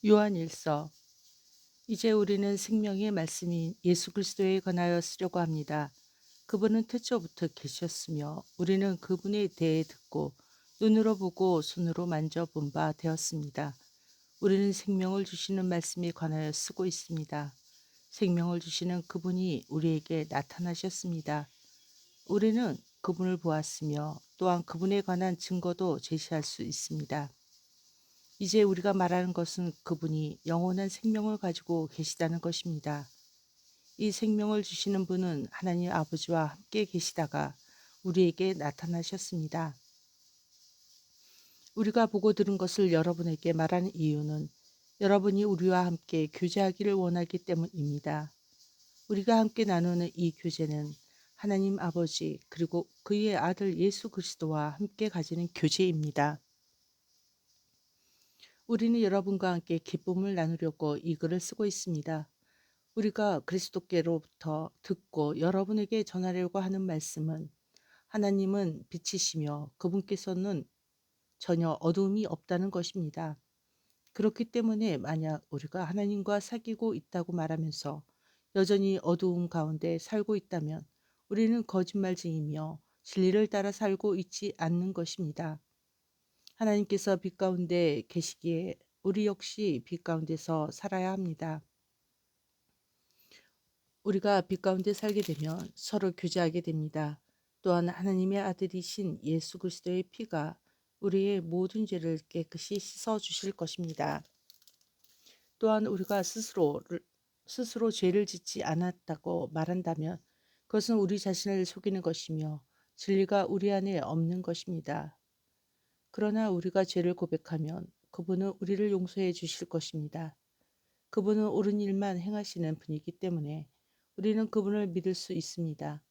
요한일서. 이제 우리는 생명의 말씀인 예수 그리스도에 관하여 쓰려고 합니다. 그분은 태초부터 계셨으며 우리는 그분에 대해 듣고 눈으로 보고 손으로 만져본 바 되었습니다. 우리는 생명을 주시는 말씀에 관하여 쓰고 있습니다. 생명을 주시는 그분이 우리에게 나타나셨습니다. 우리는 그분을 보았으며 또한 그분에 관한 증거도 제시할 수 있습니다. 이제 우리가 말하는 것은 그분이 영원한 생명을 가지고 계시다는 것입니다. 이 생명을 주시는 분은 하나님 아버지와 함께 계시다가 우리에게 나타나셨습니다. 우리가 보고 들은 것을 여러분에게 말하는 이유는 여러분이 우리와 함께 교제하기를 원하기 때문입니다. 우리가 함께 나누는 이 교제는 하나님 아버지 그리고 그의 아들 예수 그리스도와 함께 가지는 교제입니다. 우리는 여러분과 함께 기쁨을 나누려고 이 글을 쓰고 있습니다. 우리가 그리스도께로부터 듣고 여러분에게 전하려고 하는 말씀은 하나님은 빛이시며 그분께서는 전혀 어두움이 없다는 것입니다. 그렇기 때문에 만약 우리가 하나님과 사귀고 있다고 말하면서 여전히 어두움 가운데 살고 있다면 우리는 거짓말쟁이며 진리를 따라 살고 있지 않는 것입니다. 하나님께서 빛 가운데 계시기에 우리 역시 빛 가운데서 살아야 합니다. 우리가 빛 가운데 살게 되면 서로 교제하게 됩니다. 또한 하나님의 아들이신 예수 그리스도의 피가 우리의 모든 죄를 깨끗이 씻어 주실 것입니다. 또한 우리가 스스로 죄를 짓지 않았다고 말한다면 그것은 우리 자신을 속이는 것이며 진리가 우리 안에 없는 것입니다. 그러나 우리가 죄를 고백하면 그분은 우리를 용서해 주실 것입니다. 그분은 옳은 일만 행하시는 분이기 때문에 우리는 그분을 믿을 수 있습니다.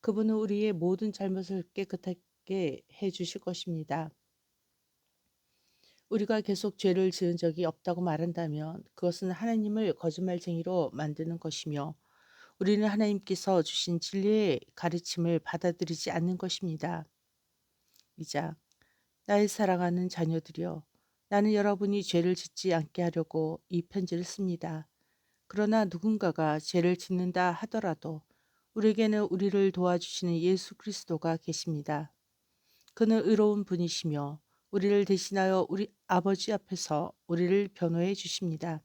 그분은 우리의 모든 잘못을 깨끗하게 해 주실 것입니다. 우리가 계속 죄를 지은 적이 없다고 말한다면 그것은 하나님을 거짓말쟁이로 만드는 것이며 우리는 하나님께서 주신 진리의 가르침을 받아들이지 않는 것입니다. 이자 나의 사랑하는 자녀들이여, 나는 여러분이 죄를 짓지 않게 하려고 이 편지를 씁니다. 그러나 누군가가 죄를 짓는다 하더라도 우리에게는 우리를 도와주시는 예수 그리스도가 계십니다. 그는 의로운 분이시며 우리를 대신하여 우리 아버지 앞에서 우리를 변호해 주십니다.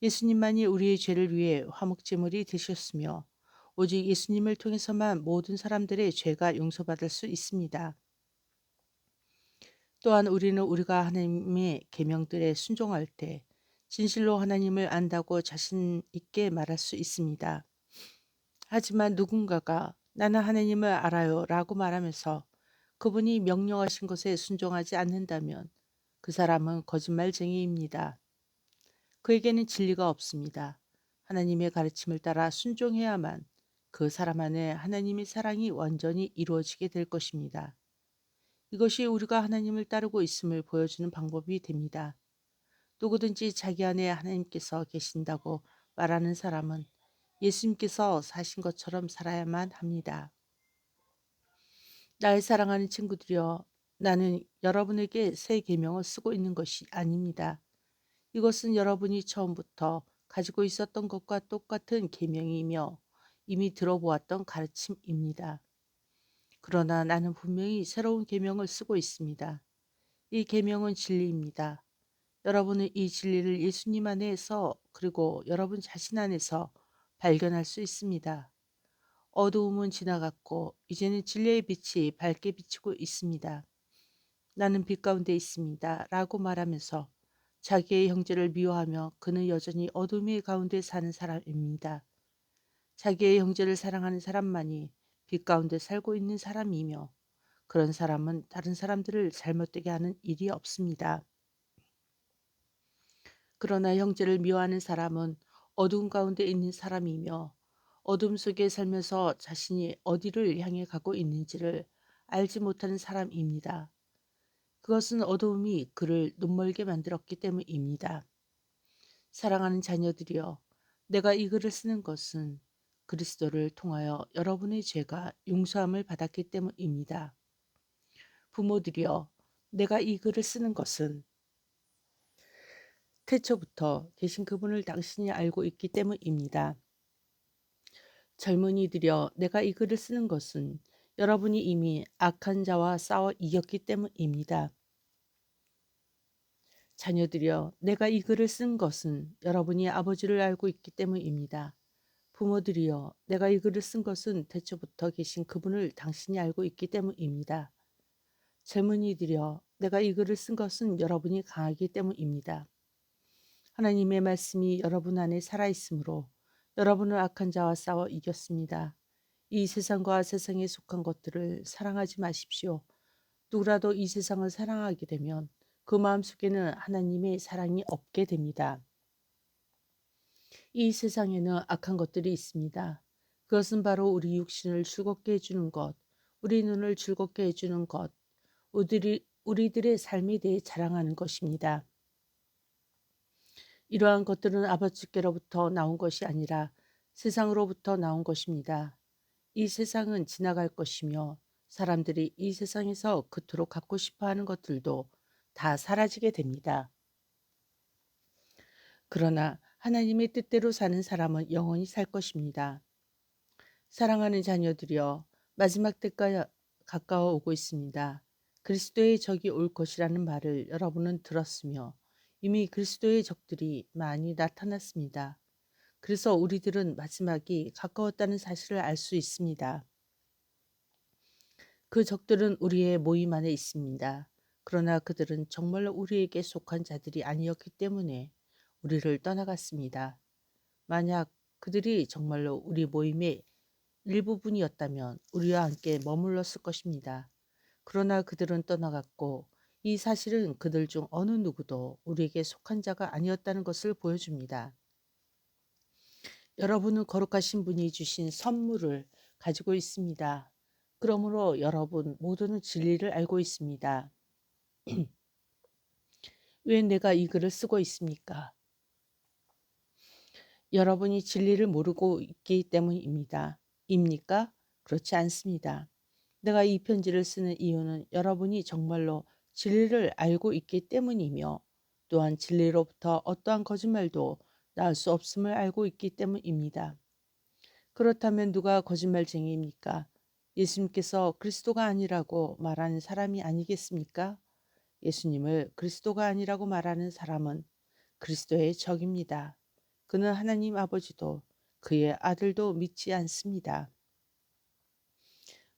예수님만이 우리의 죄를 위해 화목제물이 되셨으며 오직 예수님을 통해서만 모든 사람들의 죄가 용서받을 수 있습니다. 또한 우리는 우리가 하나님의 계명들에 순종할 때 진실로 하나님을 안다고 자신 있게 말할 수 있습니다. 하지만 누군가가 나는 하나님을 알아요 라고 말하면서 그분이 명령하신 것에 순종하지 않는다면 그 사람은 거짓말쟁이입니다. 그에게는 진리가 없습니다. 하나님의 가르침을 따라 순종해야만 그 사람 안에 하나님의 사랑이 완전히 이루어지게 될 것입니다. 이것이 우리가 하나님을 따르고 있음을 보여주는 방법이 됩니다. 누구든지 자기 안에 하나님께서 계신다고 말하는 사람은 예수님께서 사신 것처럼 살아야만 합니다. 나의 사랑하는 친구들이여, 나는 여러분에게 새 계명을 쓰고 있는 것이 아닙니다. 이것은 여러분이 처음부터 가지고 있었던 것과 똑같은 계명이며 이미 들어보았던 가르침입니다. 그러나 나는 분명히 새로운 계명을 쓰고 있습니다. 이 계명은 진리입니다. 여러분은 이 진리를 예수님 안에서 그리고 여러분 자신 안에서 발견할 수 있습니다. 어두움은 지나갔고 이제는 진리의 빛이 밝게 비치고 있습니다. 나는 빛 가운데 있습니다. 라고 말하면서 자기의 형제를 미워하며 그는 여전히 어둠의 가운데 사는 사람입니다. 자기의 형제를 사랑하는 사람만이 빛 가운데 살고 있는 사람이며 그런 사람은 다른 사람들을 잘못되게 하는 일이 없습니다. 그러나 형제를 미워하는 사람은 어두움 가운데 있는 사람이며 어둠 속에 살면서 자신이 어디를 향해 가고 있는지를 알지 못하는 사람입니다. 그것은 어두움이 그를 눈멀게 만들었기 때문입니다. 사랑하는 자녀들이여, 내가 이 글을 쓰는 것은 그리스도를 통하여 여러분의 죄가 용서함을 받았기 때문입니다. 부모들이여, 내가 이 글을 쓰는 것은 태초부터 계신 그분을 당신이 알고 있기 때문입니다. 젊은이들여, 내가 이 글을 쓰는 것은 여러분이 이미 악한 자와 싸워 이겼기 때문입니다. 자녀들여, 내가 이 글을 쓴 것은 여러분이 아버지를 알고 있기 때문입니다. 부모들이여, 내가 이 글을 쓴 것은 태초부터 계신 그분을 당신이 알고 있기 때문입니다. 젊은이들여, 내가 이 글을 쓴 것은 여러분이 강하기 때문입니다. 하나님의 말씀이 여러분 안에 살아있으므로 여러분은 악한 자와 싸워 이겼습니다. 이 세상과 세상에 속한 것들을 사랑하지 마십시오. 누구라도 이 세상을 사랑하게 되면 그 마음속에는 하나님의 사랑이 없게 됩니다. 이 세상에는 악한 것들이 있습니다. 그것은 바로 우리 육신을 즐겁게 해주는 것, 우리 눈을 즐겁게 해주는 것, 우리들의 삶에 대해 자랑하는 것입니다. 이러한 것들은 아버지께로부터 나온 것이 아니라 세상으로부터 나온 것입니다. 이 세상은 지나갈 것이며 사람들이 이 세상에서 그토록 갖고 싶어 하는 것들도 다 사라지게 됩니다. 그러나 하나님의 뜻대로 사는 사람은 영원히 살 것입니다. 사랑하는 자녀들이여, 마지막 때가 가까워 오고 있습니다. 그리스도의 적이 올 것이라는 말을 여러분은 들었으며 이미 그리스도의 적들이 많이 나타났습니다. 그래서 우리들은 마지막이 가까웠다는 사실을 알 수 있습니다. 그 적들은 우리의 모임 안에 있습니다. 그러나 그들은 정말로 우리에게 속한 자들이 아니었기 때문에 우리를 떠나갔습니다. 만약 그들이 정말로 우리 모임의 일부분이었다면 우리와 함께 머물렀을 것입니다. 그러나 그들은 떠나갔고 이 사실은 그들 중 어느 누구도 우리에게 속한 자가 아니었다는 것을 보여줍니다. 여러분은 거룩하신 분이 주신 선물을 가지고 있습니다. 그러므로 여러분 모두는 진리를 알고 있습니다. 왜 내가 이 글을 쓰고 있습니까? 여러분이 진리를 모르고 있기 때문입니다. 입니까? 그렇지 않습니다. 내가 이 편지를 쓰는 이유는 여러분이 정말로 진리를 알고 있기 때문이며 또한 진리로부터 어떠한 거짓말도 나올 수 없음을 알고 있기 때문입니다. 그렇다면 누가 거짓말쟁이입니까? 예수님께서 그리스도가 아니라고 말하는 사람이 아니겠습니까? 예수님을 그리스도가 아니라고 말하는 사람은 그리스도의 적입니다. 그는 하나님 아버지도 그의 아들도 믿지 않습니다.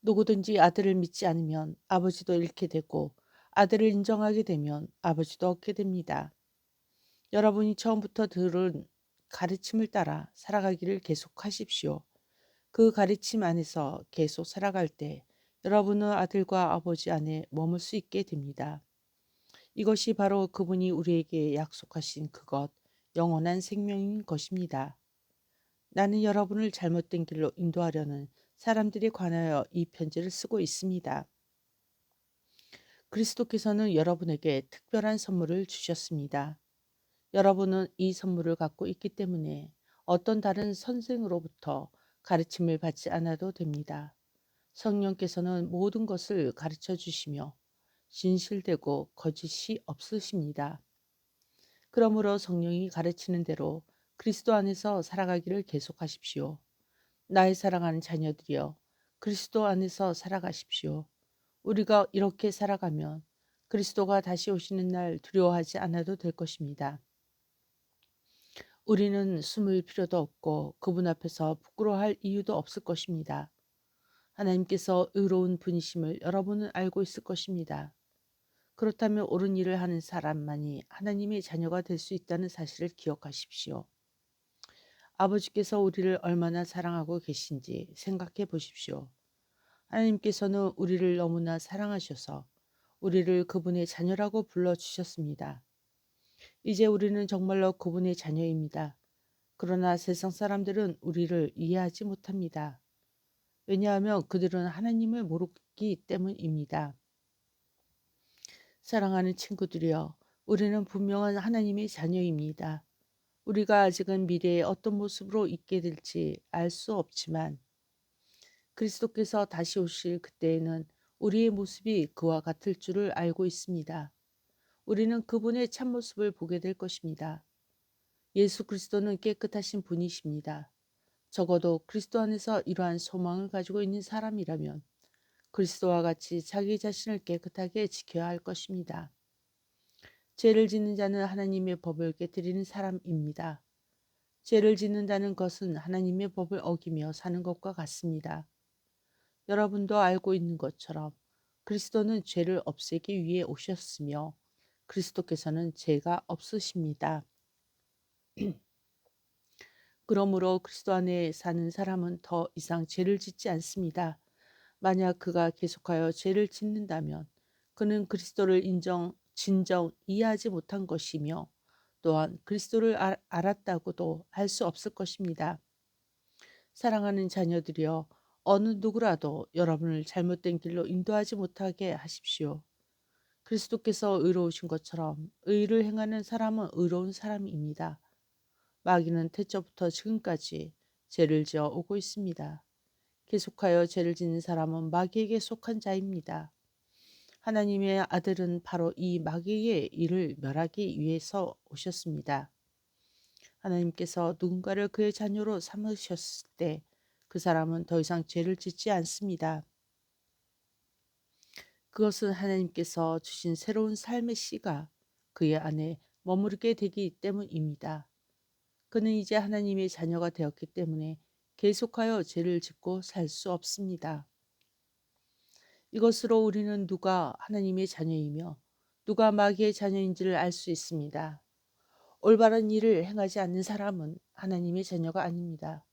누구든지 아들을 믿지 않으면 아버지도 잃게 되고 아들을 인정하게 되면 아버지도 얻게 됩니다. 여러분이 처음부터 들은 가르침을 따라 살아가기를 계속하십시오. 그 가르침 안에서 계속 살아갈 때 여러분은 아들과 아버지 안에 머물 수 있게 됩니다. 이것이 바로 그분이 우리에게 약속하신 그것, 영원한 생명인 것입니다. 나는 여러분을 잘못된 길로 인도하려는 사람들에 관하여 이 편지를 쓰고 있습니다. 그리스도께서는 여러분에게 특별한 선물을 주셨습니다. 여러분은 이 선물을 갖고 있기 때문에 어떤 다른 선생으로부터 가르침을 받지 않아도 됩니다. 성령께서는 모든 것을 가르쳐 주시며 진실되고 거짓이 없으십니다. 그러므로 성령이 가르치는 대로 그리스도 안에서 살아가기를 계속하십시오. 나의 사랑하는 자녀들이여, 그리스도 안에서 살아가십시오. 우리가 이렇게 살아가면 그리스도가 다시 오시는 날 두려워하지 않아도 될 것입니다. 우리는 숨을 필요도 없고 그분 앞에서 부끄러워할 이유도 없을 것입니다. 하나님께서 의로운 분이심을 여러분은 알고 있을 것입니다. 그렇다면 옳은 일을 하는 사람만이 하나님의 자녀가 될 수 있다는 사실을 기억하십시오. 아버지께서 우리를 얼마나 사랑하고 계신지 생각해 보십시오. 하나님께서는 우리를 너무나 사랑하셔서 우리를 그분의 자녀라고 불러주셨습니다. 이제 우리는 정말로 그분의 자녀입니다. 그러나 세상 사람들은 우리를 이해하지 못합니다. 왜냐하면 그들은 하나님을 모르기 때문입니다. 사랑하는 친구들이여, 우리는 분명한 하나님의 자녀입니다. 우리가 아직은 미래에 어떤 모습으로 있게 될지 알 수 없지만 그리스도께서 다시 오실 그때에는 우리의 모습이 그와 같을 줄을 알고 있습니다. 우리는 그분의 참모습을 보게 될 것입니다. 예수 그리스도는 깨끗하신 분이십니다. 적어도 그리스도 안에서 이러한 소망을 가지고 있는 사람이라면 그리스도와 같이 자기 자신을 깨끗하게 지켜야 할 것입니다. 죄를 짓는 자는 하나님의 법을 깨뜨리는 사람입니다. 죄를 짓는다는 것은 하나님의 법을 어기며 사는 것과 같습니다. 여러분도 알고 있는 것처럼 그리스도는 죄를 없애기 위해 오셨으며 그리스도께서는 죄가 없으십니다. 그러므로 그리스도 안에 사는 사람은 더 이상 죄를 짓지 않습니다. 만약 그가 계속하여 죄를 짓는다면 그는 그리스도를 진정 이해하지 못한 것이며 또한 그리스도를 알았다고도 할 수 없을 것입니다. 사랑하는 자녀들이여, 어느 누구라도 여러분을 잘못된 길로 인도하지 못하게 하십시오. 그리스도께서 의로우신 것처럼 의를 행하는 사람은 의로운 사람입니다. 마귀는 태초부터 지금까지 죄를 지어 오고 있습니다. 계속하여 죄를 짓는 사람은 마귀에게 속한 자입니다. 하나님의 아들은 바로 이 마귀의 일을 멸하기 위해서 오셨습니다. 하나님께서 누군가를 그의 자녀로 삼으셨을 때 그 사람은 더 이상 죄를 짓지 않습니다. 그것은 하나님께서 주신 새로운 삶의 씨가 그의 안에 머무르게 되기 때문입니다. 그는 이제 하나님의 자녀가 되었기 때문에 계속하여 죄를 짓고 살 수 없습니다. 이것으로 우리는 누가 하나님의 자녀이며 누가 마귀의 자녀인지를 알 수 있습니다. 올바른 일을 행하지 않는 사람은 하나님의 자녀가 아닙니다.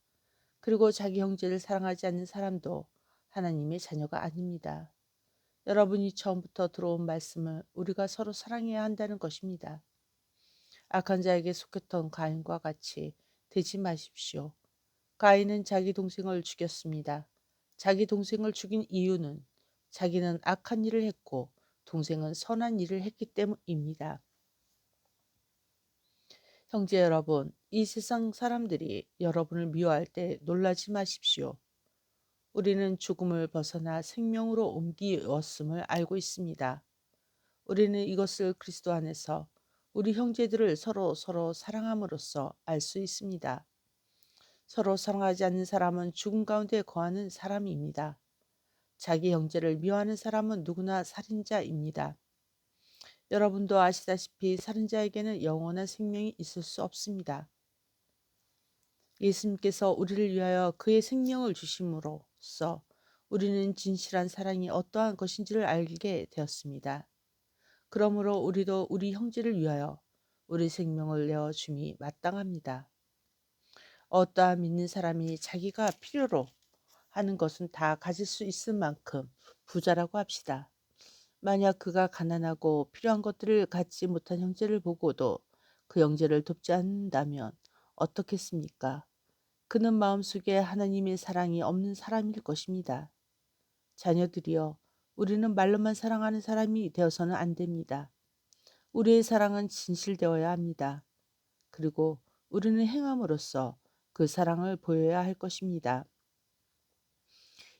그리고 자기 형제를 사랑하지 않는 사람도 하나님의 자녀가 아닙니다. 여러분이 처음부터 들어온 말씀을 우리가 서로 사랑해야 한다는 것입니다. 악한 자에게 속했던 가인과 같이 되지 마십시오. 가인은 자기 동생을 죽였습니다. 자기 동생을 죽인 이유는 자기는 악한 일을 했고 동생은 선한 일을 했기 때문입니다. 형제 여러분, 이 세상 사람들이 여러분을 미워할 때 놀라지 마십시오. 우리는 죽음을 벗어나 생명으로 옮기었음을 알고 있습니다. 우리는 이것을 그리스도 안에서 우리 형제들을 서로 사랑함으로써 알 수 있습니다. 서로 사랑하지 않는 사람은 죽음 가운데 거하는 사람입니다. 자기 형제를 미워하는 사람은 누구나 살인자입니다. 여러분도 아시다시피 살인자에게는 영원한 생명이 있을 수 없습니다. 예수님께서 우리를 위하여 그의 생명을 주심으로써 우리는 진실한 사랑이 어떠한 것인지를 알게 되었습니다. 그러므로 우리도 우리 형제를 위하여 우리 생명을 내어 줌이 마땅합니다. 어떠한 믿는 사람이 자기가 필요로 하는 것은 다 가질 수 있을 만큼 부자라고 합시다. 만약 그가 가난하고 필요한 것들을 갖지 못한 형제를 보고도 그 형제를 돕지 않는다면 어떻겠습니까? 그는 마음속에 하나님의 사랑이 없는 사람일 것입니다. 자녀들이여, 우리는 말로만 사랑하는 사람이 되어서는 안 됩니다. 우리의 사랑은 진실되어야 합니다. 그리고 우리는 행함으로써 그 사랑을 보여야 할 것입니다.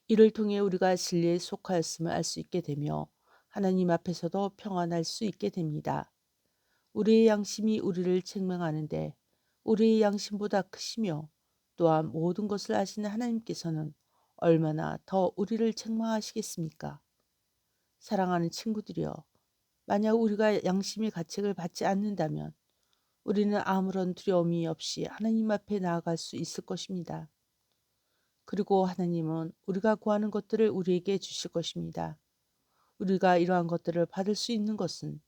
이를 통해 우리가 진리에 속하였음을 알 수 있게 되며 하나님 앞에서도 평안할 수 있게 됩니다. 우리의 양심이 우리를 책망하는데 우리의 양심보다 크시며 또한 모든 것을 아시는 하나님께서는 얼마나 더 우리를 책망하시겠습니까? 사랑하는 친구들이여, 만약 우리가 양심의 가책을 받지 않는다면 우리는 아무런 두려움이 없이 하나님 앞에 나아갈 수 있을 것입니다. 그리고 하나님은 우리가 구하는 것들을 우리에게 주실 것입니다. 우리가 이러한 것들을 받을 수 있는 것은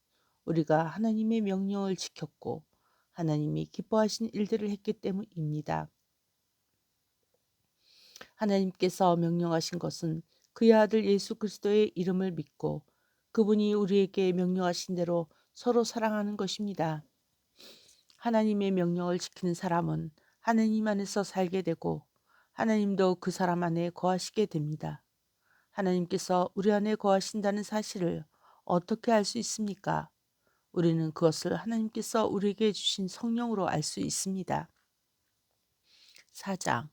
우리가 하나님의 명령을 지켰고 하나님이 기뻐하신 일들을 했기 때문입니다. 하나님께서 명령하신 것은 그의 아들 예수 그리스도의 이름을 믿고 그분이 우리에게 명령하신 대로 서로 사랑하는 것입니다. 하나님의 명령을 지키는 사람은 하나님 안에서 살게 되고 하나님도 그 사람 안에 거하시게 됩니다. 하나님께서 우리 안에 거하신다는 사실을 어떻게 알 수 있습니까? 우리는 그것을 하나님께서 우리에게 주신 성령으로 알 수 있습니다. 4장.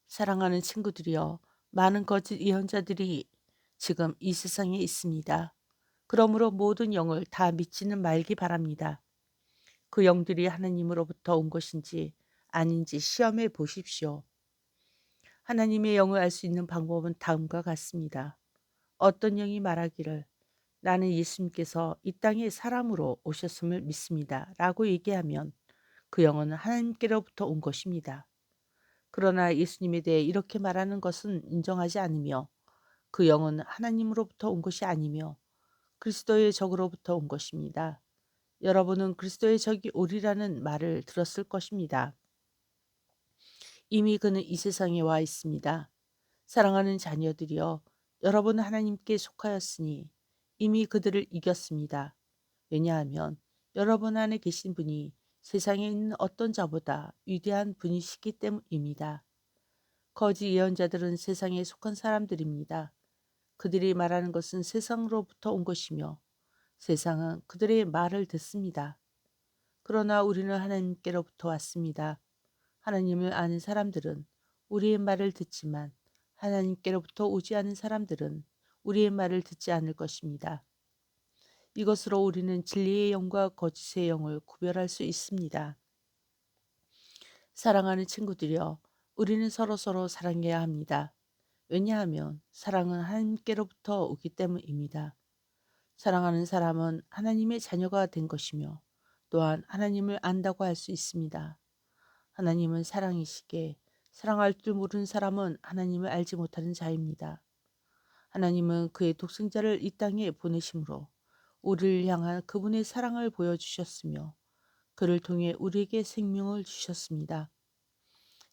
사랑하는 친구들이여, 많은 거짓 예언자들이 지금 이 세상에 있습니다. 그러므로 모든 영을 다 믿지는 말기 바랍니다. 그 영들이 하나님으로부터 온 것인지 아닌지 시험해 보십시오. 하나님의 영을 알 수 있는 방법은 다음과 같습니다. 어떤 영이 말하기를 나는 예수님께서 이 땅에 사람으로 오셨음을 믿습니다. 라고 얘기하면 그 영은 하나님께로부터 온 것입니다. 그러나 예수님에 대해 이렇게 말하는 것은 인정하지 않으며 그 영은 하나님으로부터 온 것이 아니며 그리스도의 적으로부터 온 것입니다. 여러분은 그리스도의 적이 오리라는 말을 들었을 것입니다. 이미 그는 이 세상에 와 있습니다. 사랑하는 자녀들이여, 여러분은 하나님께 속하였으니 이미 그들을 이겼습니다. 왜냐하면 여러분 안에 계신 분이 세상에 있는 어떤 자보다 위대한 분이시기 때문입니다. 거짓 예언자들은 세상에 속한 사람들입니다. 그들이 말하는 것은 세상으로부터 온 것이며 세상은 그들의 말을 듣습니다. 그러나 우리는 하나님께로부터 왔습니다. 하나님을 아는 사람들은 우리의 말을 듣지만 하나님께로부터 오지 않은 사람들은 우리의 말을 듣지 않을 것입니다. 이것으로 우리는 진리의 영과 거짓의 영을 구별할 수 있습니다. 사랑하는 친구들이여, 우리는 서로서로 사랑해야 합니다. 왜냐하면 사랑은 하나님께로부터 오기 때문입니다. 사랑하는 사람은 하나님의 자녀가 된 것이며 또한 하나님을 안다고 할 수 있습니다. 하나님은 사랑이시기에 사랑할 줄 모르는 사람은 하나님을 알지 못하는 자입니다. 하나님은 그의 독생자를 이 땅에 보내심으로 우리를 향한 그분의 사랑을 보여주셨으며 그를 통해 우리에게 생명을 주셨습니다.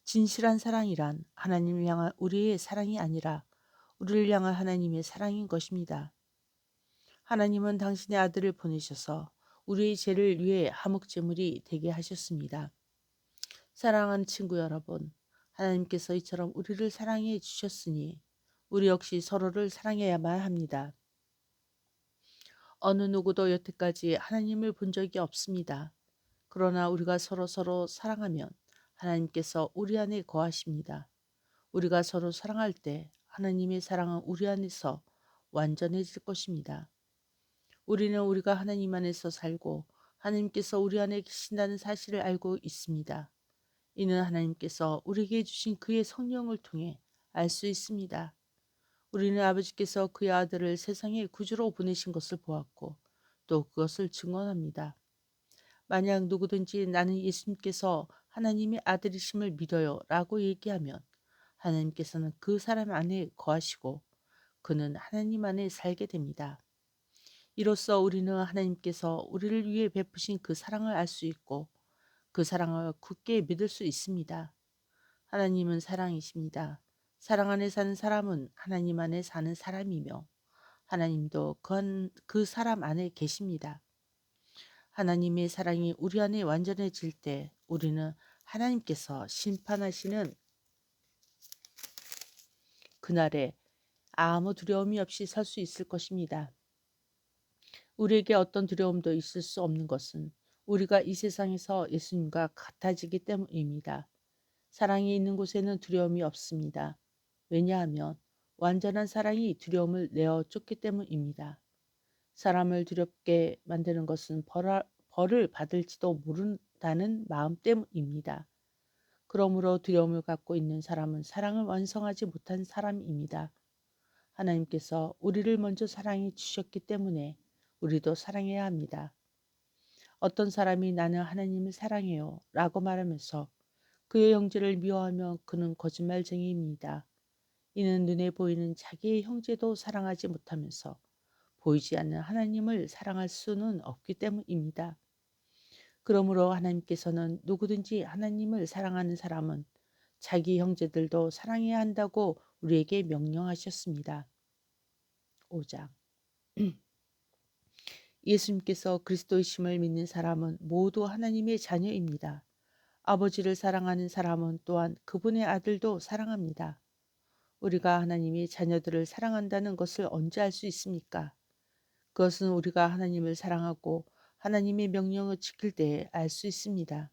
진실한 사랑이란 하나님을 향한 우리의 사랑이 아니라 우리를 향한 하나님의 사랑인 것입니다. 하나님은 당신의 아들을 보내셔서 우리의 죄를 위해 화목제물이 되게 하셨습니다. 사랑하는 친구 여러분, 하나님께서 이처럼 우리를 사랑해 주셨으니 우리 역시 서로를 사랑해야만 합니다. 어느 누구도 여태까지 하나님을 본 적이 없습니다. 그러나 우리가 서로 사랑하면 하나님께서 우리 안에 거하십니다. 우리가 서로 사랑할 때 하나님의 사랑은 우리 안에서 완전해질 것입니다. 우리는 우리가 하나님 안에서 살고 하나님께서 우리 안에 계신다는 사실을 알고 있습니다. 이는 하나님께서 우리에게 주신 그의 성령을 통해 알 수 있습니다. 우리는 아버지께서 그의 아들을 세상에 구주로 보내신 것을 보았고 또 그것을 증언합니다. 만약 누구든지 나는 예수님께서 하나님의 아들이심을 믿어요 라고 얘기하면 하나님께서는 그 사람 안에 거하시고 그는 하나님 안에 살게 됩니다. 이로써 우리는 하나님께서 우리를 위해 베푸신 그 사랑을 알 수 있고 그 사랑을 굳게 믿을 수 있습니다. 하나님은 사랑이십니다. 사랑 안에 사는 사람은 하나님 안에 사는 사람이며 하나님도 그 사람 안에 계십니다. 하나님의 사랑이 우리 안에 완전해질 때 우리는 하나님께서 심판하시는 그날에 아무 두려움이 없이 설 수 있을 것입니다. 우리에게 어떤 두려움도 있을 수 없는 것은 우리가 이 세상에서 예수님과 같아지기 때문입니다. 사랑이 있는 곳에는 두려움이 없습니다. 왜냐하면 완전한 사랑이 두려움을 내어 쫓기 때문입니다. 사람을 두렵게 만드는 것은 벌을 받을지도 모른다는 마음 때문입니다. 그러므로 두려움을 갖고 있는 사람은 사랑을 완성하지 못한 사람입니다. 하나님께서 우리를 먼저 사랑해 주셨기 때문에 우리도 사랑해야 합니다. 어떤 사람이 나는 하나님을 사랑해요 라고 말하면서 그의 형제를 미워하면 그는 거짓말쟁이입니다. 이는 눈에 보이는 자기의 형제도 사랑하지 못하면서 보이지 않는 하나님을 사랑할 수는 없기 때문입니다. 그러므로 하나님께서는 누구든지 하나님을 사랑하는 사람은 자기 형제들도 사랑해야 한다고 우리에게 명령하셨습니다. 5장 예수님께서 그리스도이심을 믿는 사람은 모두 하나님의 자녀입니다. 아버지를 사랑하는 사람은 또한 그분의 아들도 사랑합니다. 우리가 하나님의 자녀들을 사랑한다는 것을 언제 알 수 있습니까? 그것은 우리가 하나님을 사랑하고 하나님의 명령을 지킬 때에 알 수 있습니다.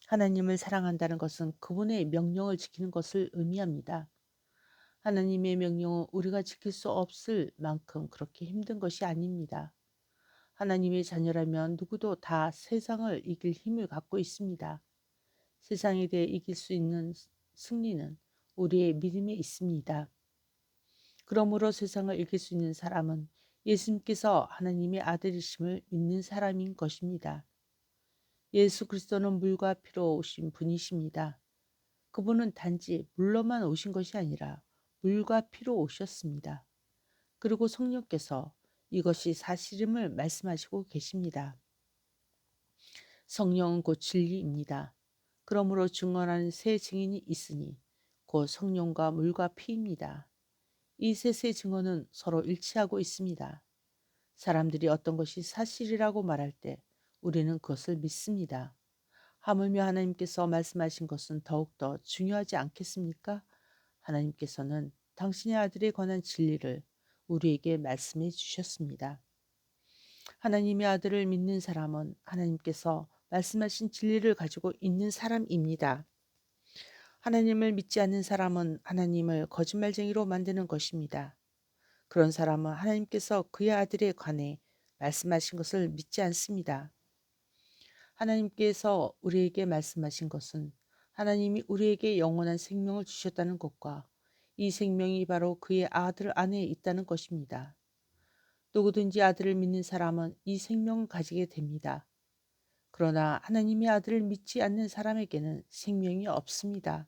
하나님을 사랑한다는 것은 그분의 명령을 지키는 것을 의미합니다. 하나님의 명령은 우리가 지킬 수 없을 만큼 그렇게 힘든 것이 아닙니다. 하나님의 자녀라면 누구도 다 세상을 이길 힘을 갖고 있습니다. 세상에 대해 이길 수 있는 승리는 우리의 믿음에 있습니다. 그러므로 세상을 이길 수 있는 사람은 예수님께서 하나님의 아들이심을 믿는 사람인 것입니다. 예수 그리스도는 물과 피로 오신 분이십니다. 그분은 단지 물로만 오신 것이 아니라 물과 피로 오셨습니다. 그리고 성령께서 이것이 사실임을 말씀하시고 계십니다. 성령은 곧 진리입니다. 그러므로 증언하는 세 증인이 있으니 곧 성령과 물과 피입니다. 이 셋의 증언은 서로 일치하고 있습니다. 사람들이 어떤 것이 사실이라고 말할 때 우리는 그것을 믿습니다. 하물며 하나님께서 말씀하신 것은 더욱더 중요하지 않겠습니까? 하나님께서는 당신의 아들에 관한 진리를 우리에게 말씀해 주셨습니다. 하나님의 아들을 믿는 사람은 하나님께서 말씀하신 진리를 가지고 있는 사람입니다. 하나님을 믿지 않는 사람은 하나님을 거짓말쟁이로 만드는 것입니다. 그런 사람은 하나님께서 그의 아들에 관해 말씀하신 것을 믿지 않습니다. 하나님께서 우리에게 말씀하신 것은 하나님이 우리에게 영원한 생명을 주셨다는 것과 이 생명이 바로 그의 아들 안에 있다는 것입니다. 누구든지 아들을 믿는 사람은 이 생명을 가지게 됩니다. 그러나 하나님의 아들을 믿지 않는 사람에게는 생명이 없습니다.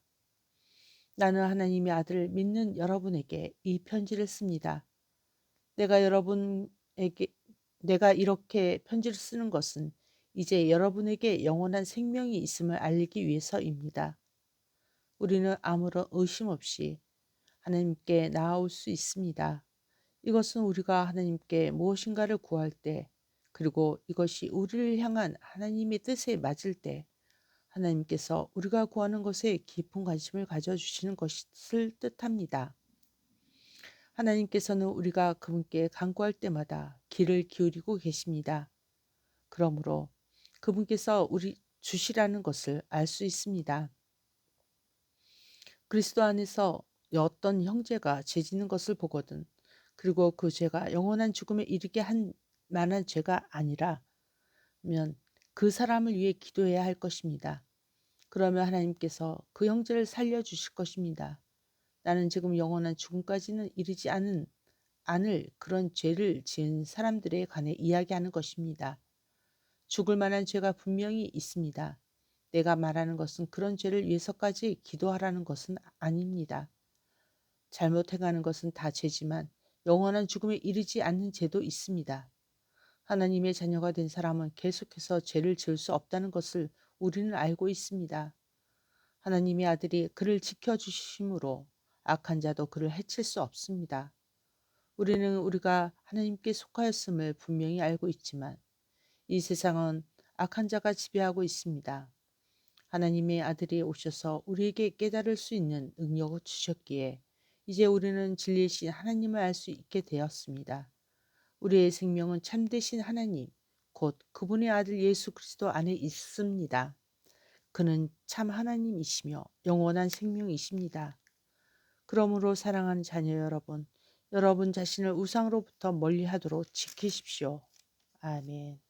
나는 하나님의 아들을 믿는 여러분에게 이 편지를 씁니다. 내가 이렇게 편지를 쓰는 것은 이제 여러분에게 영원한 생명이 있음을 알리기 위해서입니다. 우리는 아무런 의심 없이 하나님께 나아올 수 있습니다. 이것은 우리가 하나님께 무엇인가를 구할 때, 그리고 이것이 우리를 향한 하나님의 뜻에 맞을 때 하나님께서 우리가 구하는 것에 깊은 관심을 가져주시는 것을 뜻합니다. 하나님께서는 우리가 그분께 간구할 때마다 귀를 기울이고 계십니다. 그러므로 그분께서 우리 주시라는 것을 알 수 있습니다. 그리스도 안에서 어떤 형제가 죄짓는 것을 보거든 그리고 그 죄가 영원한 죽음에 이르게 한 만한 죄가 아니라면 그 사람을 위해 기도해야 할 것입니다. 그러면 하나님께서 그 형제를 살려주실 것입니다. 나는 지금 영원한 죽음까지는 이르지 않을 그런 죄를 지은 사람들에 관해 이야기하는 것입니다. 죽을 만한 죄가 분명히 있습니다. 내가 말하는 것은 그런 죄를 위해서까지 기도하라는 것은 아닙니다. 잘못해가는 것은 다 죄지만 영원한 죽음에 이르지 않는 죄도 있습니다. 하나님의 자녀가 된 사람은 계속해서 죄를 지을 수 없다는 것을 우리는 알고 있습니다. 하나님의 아들이 그를 지켜주심으로 악한 자도 그를 해칠 수 없습니다. 우리는 우리가 하나님께 속하였음을 분명히 알고 있지만 이 세상은 악한 자가 지배하고 있습니다. 하나님의 아들이 오셔서 우리에게 깨달을 수 있는 능력을 주셨기에 이제 우리는 진리이신 하나님을 알 수 있게 되었습니다. 우리의 생명은 참되신 하나님, 곧 그분의 아들 예수 그리스도 안에 있습니다. 그는 참 하나님이시며 영원한 생명이십니다. 그러므로 사랑하는 자녀 여러분, 여러분 자신을 우상으로부터 멀리하도록 지키십시오. 아멘.